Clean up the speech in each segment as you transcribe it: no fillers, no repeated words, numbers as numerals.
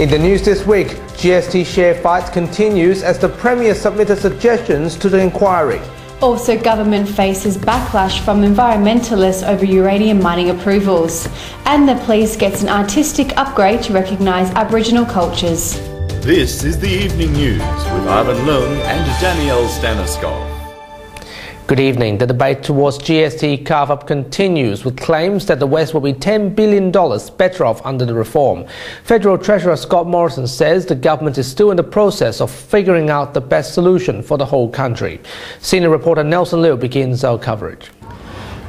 In the news this week, GST share fight continues as the Premier submitted suggestions to the inquiry. Also, government faces backlash from environmentalists over uranium mining approvals. And the police gets an artistic upgrade to recognise Aboriginal cultures. This is the Evening News with Ivan Leung and Danielle Staniskov. Good evening. The debate towards GST carve-up continues with claims that the West will be $10 billion better off under the reform. Federal Treasurer Scott Morrison says the government is still in the process of figuring out the best solution for the whole country. Senior reporter Nelson Liu begins our coverage.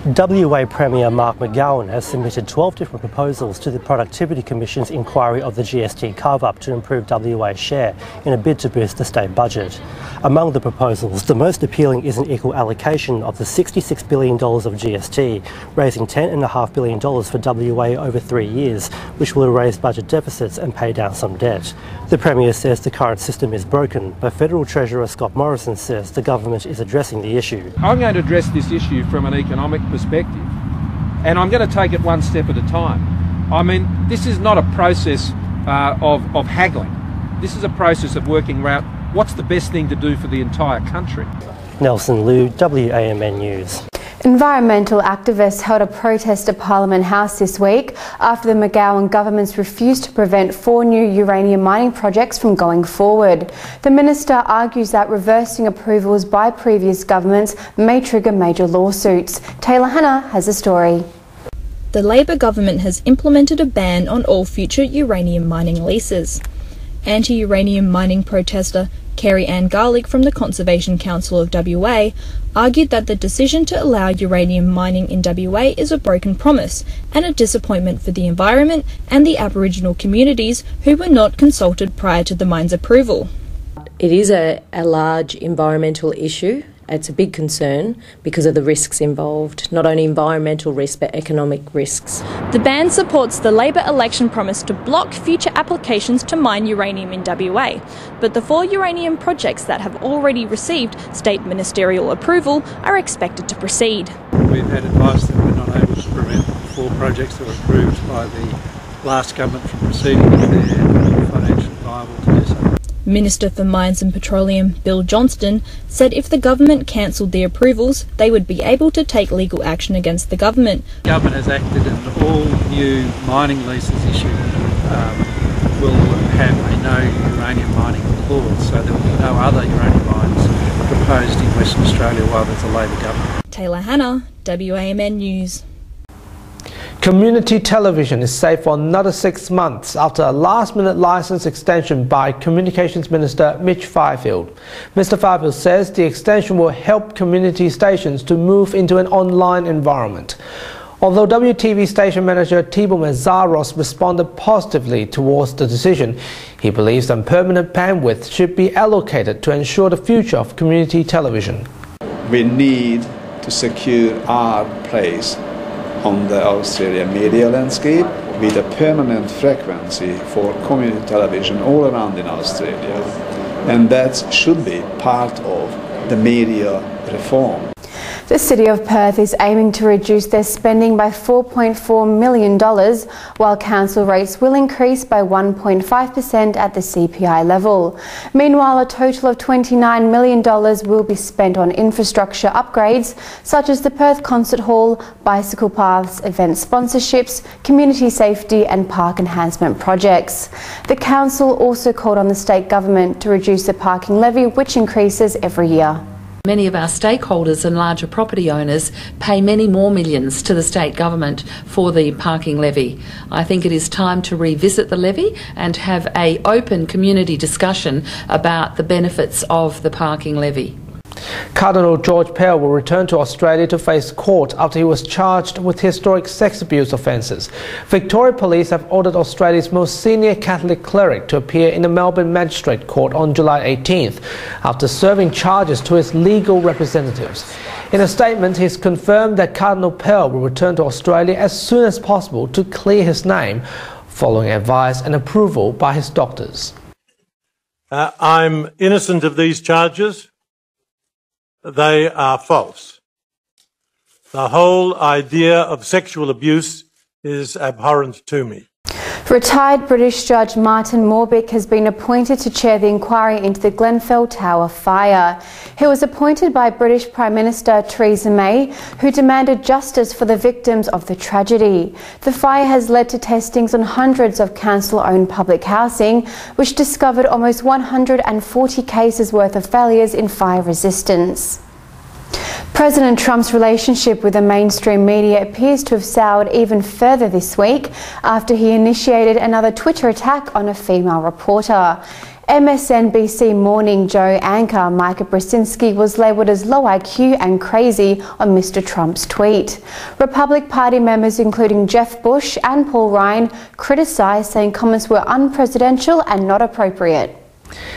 WA Premier Mark McGowan has submitted 12 different proposals to the Productivity Commission's inquiry of the GST carve-up to improve WA's share in a bid to boost the state budget. Among the proposals, the most appealing is an equal allocation of the $66 billion of GST, raising $10.5 billion for WA over 3 years, which will erase budget deficits and pay down some debt. The Premier says the current system is broken, but Federal Treasurer Scott Morrison says the government is addressing the issue. I'm going to address this issue from an economic perspective, and I'm going to take it one step at a time. I mean, this is not a process of haggling. This is a process of working out what's the best thing to do for the entire country. Nelson Liu, WAMN News. Environmental activists held a protest at Parliament House this week after the McGowan government's refused to prevent 4 new uranium mining projects from going forward. The minister argues that reversing approvals by previous governments may trigger major lawsuits. Taylor Hanna has the story. The Labor government has implemented a ban on all future uranium mining leases. Anti-uranium mining protester Kerry Ann Garlick from the Conservation Council of WA argued that the decision to allow uranium mining in WA is a broken promise and a disappointment for the environment and the Aboriginal communities who were not consulted prior to the mine's approval. It is a large environmental issue. It's a big concern because of the risks involved, not only environmental risks but economic risks. The ban supports the Labor election promise to block future applications to mine uranium in WA, but the 4 uranium projects that have already received state ministerial approval are expected to proceed. We've had advice that we're not able to prevent 4 projects that were approved by the last government from proceeding if they're financially viable to do so. Minister for Mines and Petroleum Bill Johnston said if the government cancelled the approvals, they would be able to take legal action against the government. The government has acted and all new mining leases issued will have a no uranium mining clause, so there will be no other uranium mines proposed in Western Australia while there's a Labor government. Taylor Hanna, WAMN News. Community television is safe for another 6 months after a last-minute licence extension by Communications Minister Mitch Fifield. Mr Fifield says the extension will help community stations to move into an online environment. Although WTV station manager Thibaut Mezaros responded positively towards the decision, he believes some permanent bandwidth should be allocated to ensure the future of community television. We need to secure our place on the Australian media landscape with a permanent frequency for community television all around in Australia. And that should be part of the media reform. The City of Perth is aiming to reduce their spending by $4.4 million, while council rates will increase by 1.5% at the CPI level. Meanwhile, a total of $29 million will be spent on infrastructure upgrades, such as the Perth Concert Hall, bicycle paths, event sponsorships, community safety and park enhancement projects. The council also called on the state government to reduce the parking levy, which increases every year. Many of our stakeholders and larger property owners pay many more millions to the state government for the parking levy. I think it is time to revisit the levy and have an open community discussion about the benefits of the parking levy. Cardinal George Pell will return to Australia to face court after he was charged with historic sex abuse offences. Victoria Police have ordered Australia's most senior Catholic cleric to appear in the Melbourne Magistrate Court on July 18th after serving charges to his legal representatives. In a statement, he's confirmed that Cardinal Pell will return to Australia as soon as possible to clear his name, following advice and approval by his doctors. I'm innocent of these charges. They are false. The whole idea of sexual abuse is abhorrent to me. Retired British Judge Martin Morbick has been appointed to chair the inquiry into the Grenfell Tower fire. He was appointed by British Prime Minister Theresa May, who demanded justice for the victims of the tragedy. The fire has led to testings on hundreds of council-owned public housing, which discovered almost 140 cases worth of failures in fire resistance. President Trump's relationship with the mainstream media appears to have soured even further this week after he initiated another Twitter attack on a female reporter. MSNBC Morning Joe anchor Micah Brzezinski was labelled as low IQ and crazy on Mr. Trump's tweet. Republican Party members including Jeff Bush and Paul Ryan criticised, saying comments were unpresidential and not appropriate.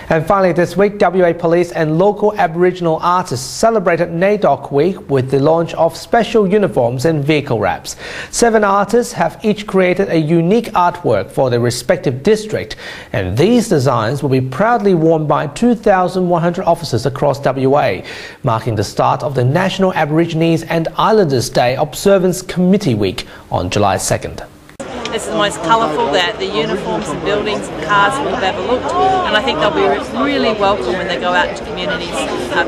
And finally this week, WA Police and local Aboriginal artists celebrated NAIDOC Week with the launch of special uniforms and vehicle wraps. 7 artists have each created a unique artwork for their respective district, and these designs will be proudly worn by 2,100 officers across WA, marking the start of the National Aborigines and Islanders Day Observance Committee Week on July 2nd. This is the most colourful that the uniforms and buildings and cars will have ever looked, and I think they'll be really welcome when they go out into communities.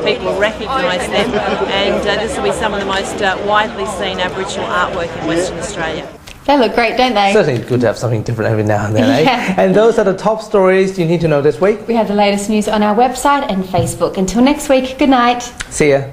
People will recognise them, and this will be some of the most widely seen Aboriginal artwork in Western Australia. They look great, don't they? Certainly good to have something different every now and then, Yeah. And those are the top stories you need to know this week. We have the latest news on our website and Facebook. Until next week, good night. See ya.